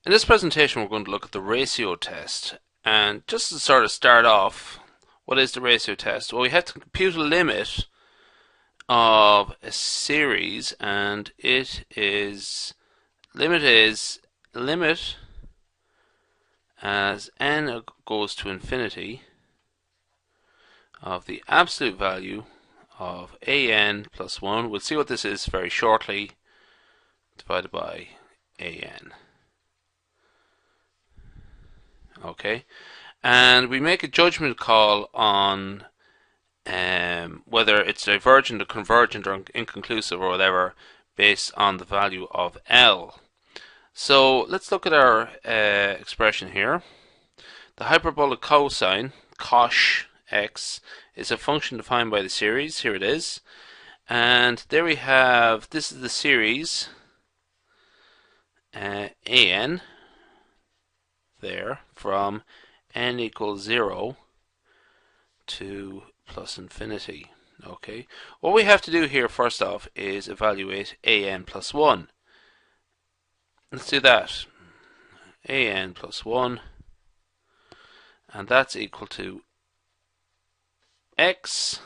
In this presentation, we're going to look at the ratio test. And just to sort of start off, what is the ratio test? Well, we have to compute a limit of a series, and limit as n goes to infinity of the absolute value of an plus 1. We'll see what this is very shortly, divided by an. Okay, and we make a judgment call on whether it's divergent or convergent or inconclusive or whatever based on the value of L. So let's look at our expression here. The hyperbolic cosine, cosh x, is a function defined by the series. Here it is. And there we have, this is the series, an, there, from n equals 0 to plus infinity. Okay, what we have to do here first off is evaluate an plus 1. Let's do that. An plus 1, and that's equal to x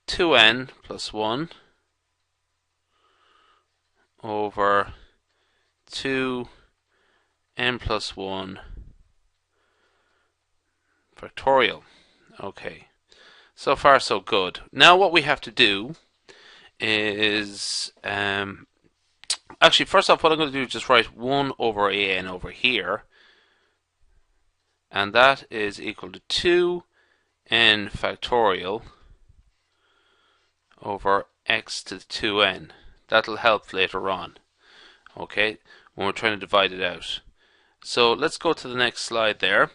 2n plus 1 over 2n plus 1 factorial. Okay, so far so good. Now what we have to do is actually, first off, what I'm going to do is just write 1 over an over here, and that is equal to 2n factorial over x to the 2n. That'll help later on, okay, when we're trying to divide it out. So let's go to the next slide there.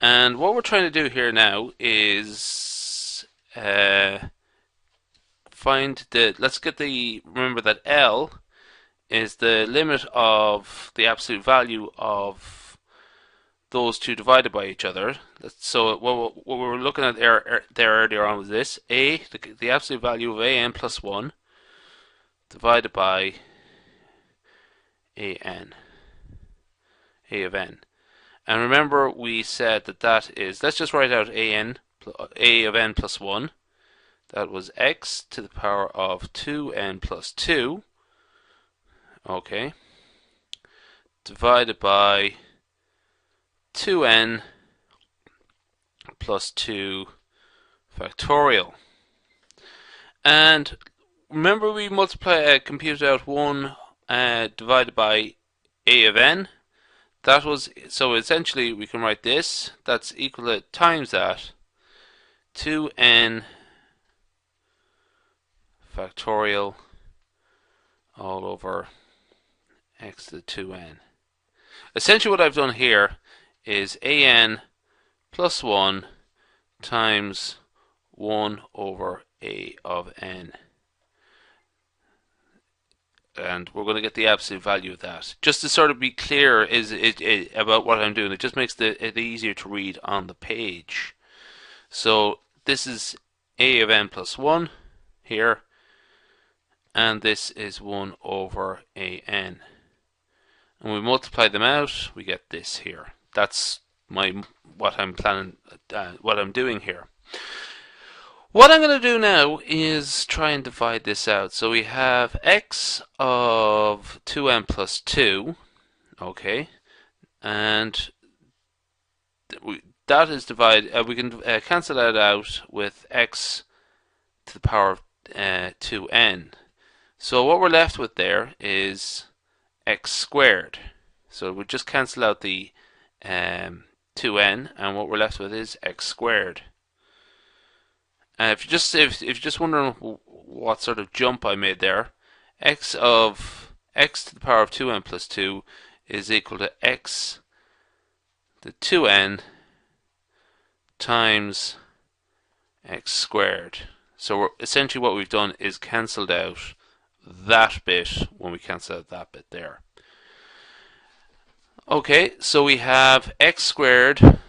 And what we're trying to do here now is remember that L is the limit of the absolute value of those two divided by each other. So what we were looking at there earlier on was this: the absolute value of an plus 1 divided by a of n. And remember, we said that is, let's just write out a of n plus 1. That was x to the power of 2n plus 2, okay, divided by 2n plus 2 factorial. And remember, we computed out 1 divided by a of n. That was, so essentially we can write this, that's equal to times that, 2n factorial all over x to the 2n. Essentially what I've done here is an plus 1 times 1 over a of n. And we're going to get the absolute value of that. Just to sort of be clear about what I'm doing, it just makes it easier to read on the page. So this is a of n plus 1 here, and this is 1 over an. And we multiply them out, we get this here. That's what I'm doing here. What I'm going to do now is try and divide this out. So we have x of 2n plus 2, okay, and that is divided. We can cancel that out with x to the power of 2n. So what we're left with there is x squared. So we just cancel out the 2n, and what we're left with is x squared. If you're just wondering what sort of jump I made there, x to the power of 2n plus 2 is equal to x to 2n times x squared. So essentially what we've done is cancelled out that bit when we cancel out that bit there. Okay, so we have x squared.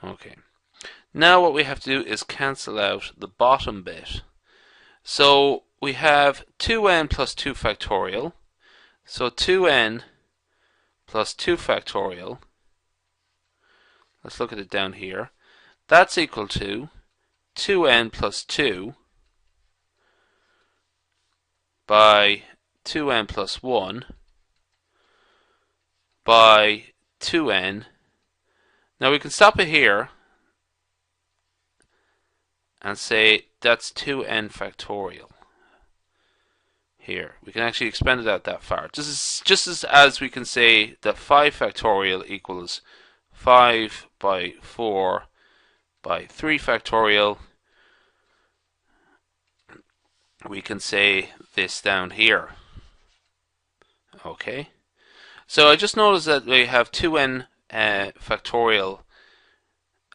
Okay, now what we have to do is cancel out the bottom bit. So we have 2n plus 2 factorial. So 2n plus 2 factorial, let's look at it down here, that's equal to 2n plus 2 by 2n plus 1 by 2n. Now we can stop it here and say that's 2n factorial. Here, we can actually expand it out that far. Just as we can say that 5 factorial equals 5 by 4 by 3 factorial, we can say this down here. Okay, so I just noticed that we have 2n factorial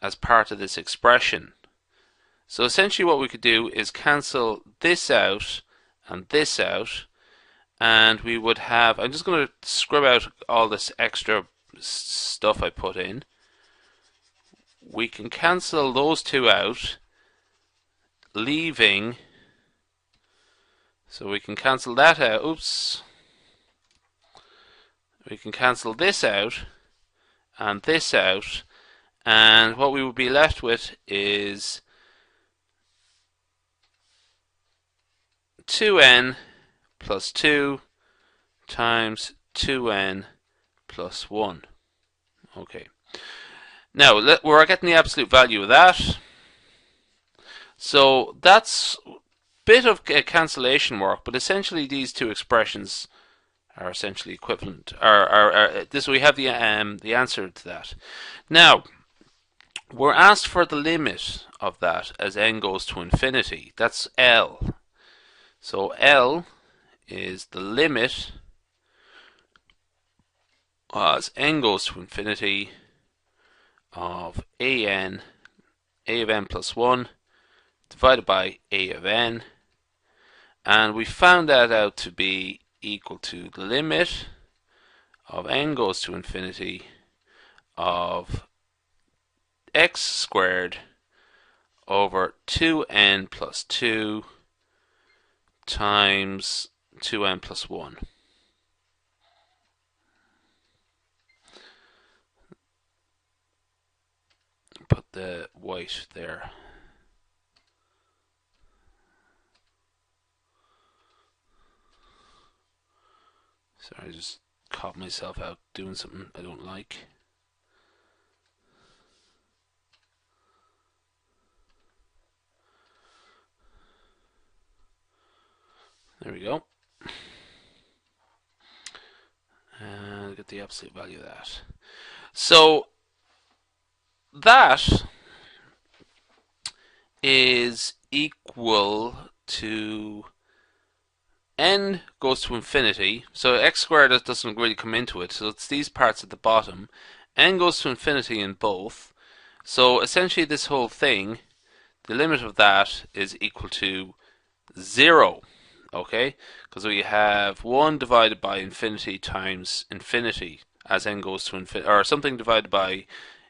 as part of this expression. So essentially what we could do is cancel this out and this out, and we would have, I'm just going to scrub out all this extra stuff I put in. We can cancel those two out, leaving, so we can cancel that out, oops, we can cancel this out and this out, and what we would be left with is 2n plus 2 times 2n plus 1. Okay. Now, we're getting the absolute value of that. So that's a bit of cancellation work, but essentially these two expressions are essentially equivalent. This we have the answer to that. Now, we're asked for the limit of that as n goes to infinity. That's L. So L is the limit as n goes to infinity of a of n plus 1 divided by a of n, and we found that out to be equal to the limit of n goes to infinity of x squared over 2n plus 2 times 2n plus 1. Put the white there. Sorry, I just caught myself out doing something I don't like. There we go. And get the absolute value of that. So that is equal to n goes to infinity. So x squared doesn't really come into it. So it's these parts at the bottom. N goes to infinity in both. So essentially this whole thing, the limit of that is equal to 0. Okay, because we have 1 divided by infinity times infinity as n goes to infinity, or something divided by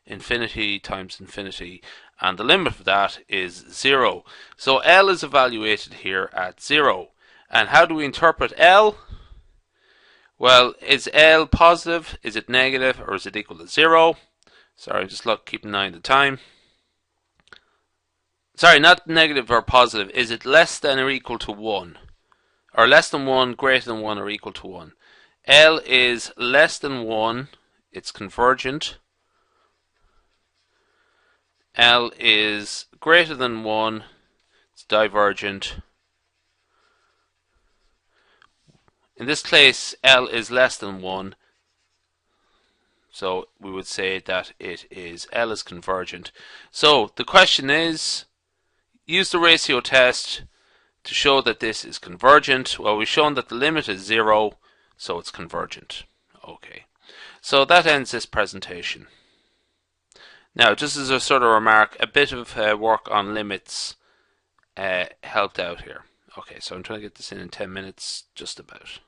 infinity times infinity, and the limit of that is 0. So L is evaluated here at 0. And how do we interpret L? Well, is L positive, is it negative, or is it equal to 0? Sorry, just keep an eye on the time. Sorry, not negative or positive. Is it less than or equal to 1? Or less than 1, greater than 1, or equal to 1. L is less than 1, it's convergent. L is greater than 1, it's divergent. In this case, L is less than 1, so we would say that L is convergent. So the question is, use the ratio test to show that this is convergent. Well, we've shown that the limit is 0, so it's convergent. Okay, so that ends this presentation. Now, just as a sort of remark, a bit of work on limits helped out here. Okay, so I'm trying to get this in 10 minutes, just about.